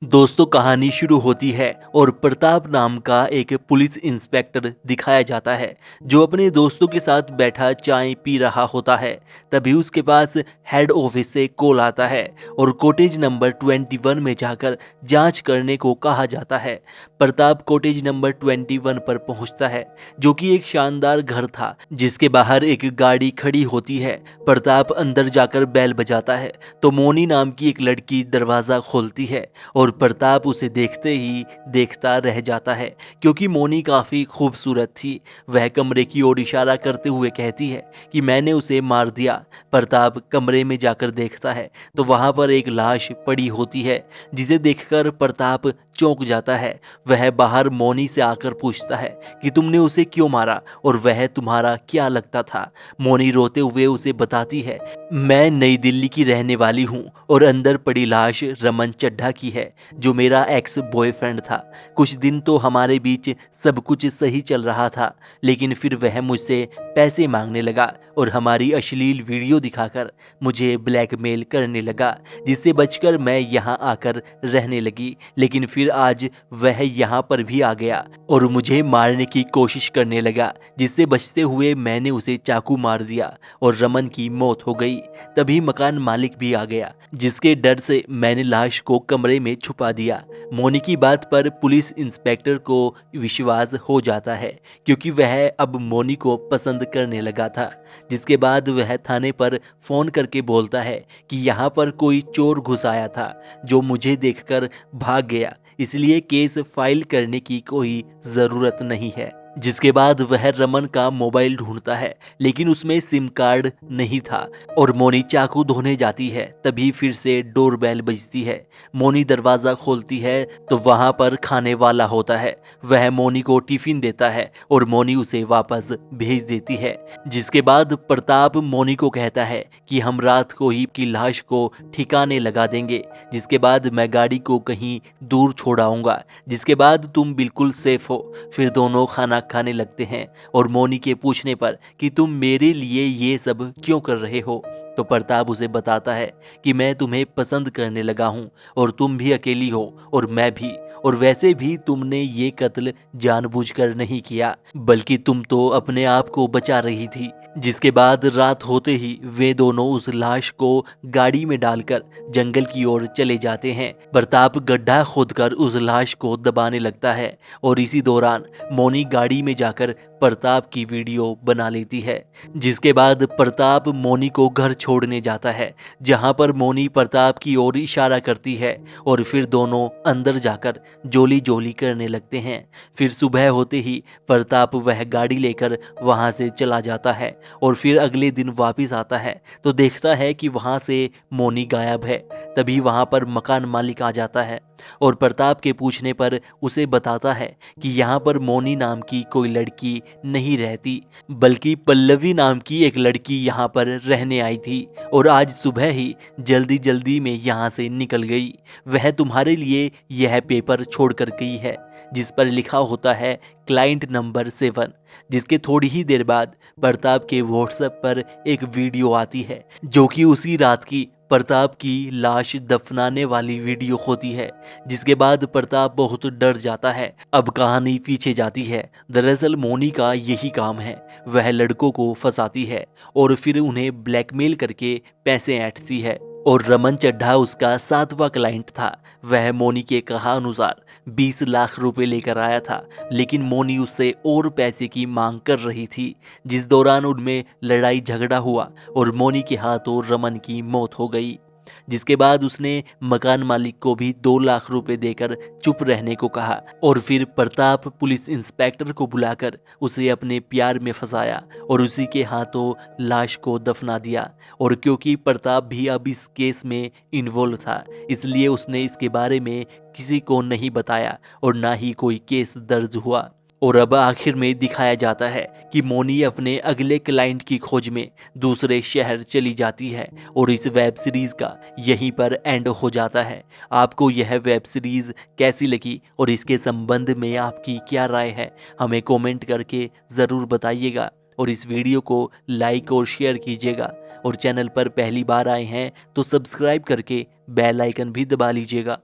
दोस्तों कहानी शुरू होती है और प्रताप नाम का एक पुलिस इंस्पेक्टर दिखाया जाता है जो अपने दोस्तों के साथ बैठा चाय पी रहा होता है। तभी उसके पास हेड ऑफिस से कॉल आता है और कॉटेज नंबर 21 में जाकर जांच करने को कहा जाता है। प्रताप कॉटेज नंबर 21 पर पहुंचता है जो कि एक शानदार घर था जिसके बाहर एक गाड़ी खड़ी होती है। प्रताप अंदर जाकर बेल बजाता है तो मोनी नाम की एक लड़की दरवाज़ा खोलती है और प्रताप उसे देखते ही देखता रह जाता है क्योंकि मोनी काफ़ी खूबसूरत थी। वह कमरे की ओर इशारा करते हुए कहती है कि मैंने उसे मार दिया। प्रताप कमरे में जाकर देखता है तो वहाँ पर एक लाश पड़ी होती है जिसे देखकर प्रताप चौंक जाता है। वह बाहर मोनी से आकर पूछता है कि तुमने उसे क्यों मारा और वह तुम्हारा क्या लगता था। मोनी रोते हुए उसे बताती है, मैं नई दिल्ली की रहने वाली हूँ और अंदर पड़ी लाश रमन चड्ढा की है जो मेरा एक्स बॉयफ्रेंड था। कुछ दिन तो हमारे बीच सब कुछ सही चल रहा था लेकिन फिर वह मुझसे पैसे मांगने लगा और हमारी अश्लील वीडियो दिखाकर मुझे ब्लैकमेल करने लगा जिससे बचकर मैं यहाँ आकर रहने लगी। लेकिन फिर आज वह यहाँ पर भी आ गया और मुझे मारने की कोशिश करने लगा जिससे बचते हुए मैंने उसे चाकू मार दिया और रमन की मौत हो गई। तभी मकान मालिक भी आ गया जिसके डर से मैंने लाश को कमरे में छुपा दिया। मोनी की बात पर पुलिस इंस्पेक्टर को विश्वास हो जाता है क्योंकि वह अब मोनी को पसंद करने लगा था। जिसके बाद वह थाने पर फोन करके बोलता है कि यहाँ पर कोई चोर घुस आया था जो मुझे देखकर भाग गया, इसलिए केस फाइल करने की कोई ज़रूरत नहीं है। जिसके बाद वह रमन का मोबाइल ढूंढता है लेकिन उसमें सिम कार्ड नहीं था और मोनी चाकू धोने जाती है। तभी फिर से डोरबेल बजती है। मोनी दरवाज़ा खोलती है तो वहां पर खाने वाला होता है। वह मोनी को टिफिन देता है और मोनी उसे वापस भेज देती है। जिसके बाद प्रताप मोनी को कहता है कि हम रात को ही की लाश को ठिकाने लगा देंगे, जिसके बाद मैं गाड़ी को कहीं दूर छोड़ाऊंगा, जिसके बाद तुम बिल्कुल सेफ हो। फिर दोनों खाना खाने लगते हैं और मोनी के पूछने पर कि तुम मेरे लिए ये सब क्यों कर रहे हो तो प्रताप उसे बताता है कि मैं तुम्हें पसंद करने लगा हूँ और तुम भी अकेली हो और मैं भी, और वैसे भी तुमने ये कत्ल जानबूझकर नहीं किया बल्कि तुम तो अपने आप को बचा रही थी। जिसके बाद रात होते ही वे दोनों उस लाश को गाड़ी में डालकर जंगल की ओर चले जाते हैं। प्रताप गड्ढा खोदकर उस लाश को दबाने लगता है और इसी दौरान मोनी गाड़ी में जाकर प्रताप की वीडियो बना लेती है। जिसके बाद प्रताप मोनी को घर छोड़ने जाता है जहां पर मोनी प्रताप की ओर इशारा करती है और फिर दोनों अंदर जाकर जोली जोली करने लगते हैं। फिर सुबह होते ही प्रताप वह गाड़ी लेकर वहां से चला जाता है और फिर अगले दिन वापस आता है तो देखता है कि वहां से मोनी गायब है। तभी वहां पर मकान मालिक आ जाता है और प्रताप के पूछने पर उसे बताता है कि यहाँ पर मोनी नाम की कोई लड़की नहीं रहती बल्कि पल्लवी नाम की एक लड़की यहाँ पर रहने आई थी और आज सुबह ही जल्दी जल्दी में यहाँ से निकल गई। वह तुम्हारे लिए यह पेपर छोड़ कर गई है जिस पर लिखा होता है क्लाइंट नंबर 7। जिसके थोड़ी ही देर बाद प्रताप के व्हाट्सएप पर एक वीडियो आती है जो कि उसी रात की प्रताप की लाश दफनाने वाली वीडियो होती है। जिसके बाद प्रताप बहुत डर जाता है। अब कहानी पीछे जाती है। दरअसल मोनी का यही काम है, वह लड़कों को फंसाती है और फिर उन्हें ब्लैकमेल करके पैसे ऐंठती है और रमन चड्ढा उसका 7वां क्लाइंट था। वह मोनी के कहा अनुसार 20 लाख रुपए लेकर आया था लेकिन मोनी उससे और पैसे की मांग कर रही थी। जिस दौरान उनमें लड़ाई झगड़ा हुआ और मोनी के हाथों रमन की मौत हो गई। जिसके बाद उसने मकान मालिक को भी 2 लाख रुपए देकर चुप रहने को कहा और फिर प्रताप पुलिस इंस्पेक्टर को बुलाकर उसे अपने प्यार में फंसाया और उसी के हाथों लाश को दफना दिया। और क्योंकि प्रताप भी अब इस केस में इन्वॉल्व था इसलिए उसने इसके बारे में किसी को नहीं बताया और ना ही कोई केस दर्ज हुआ। और अब आखिर में दिखाया जाता है कि मोनी अपने अगले क्लाइंट की खोज में दूसरे शहर चली जाती है और इस वेब सीरीज़ का यहीं पर एंड हो जाता है। आपको यह वेब सीरीज़ कैसी लगी और इसके संबंध में आपकी क्या राय है, हमें कमेंट करके ज़रूर बताइएगा और इस वीडियो को लाइक और शेयर कीजिएगा और चैनल पर पहली बार आए हैं तो सब्सक्राइब करके बेल आइकन भी दबा लीजिएगा।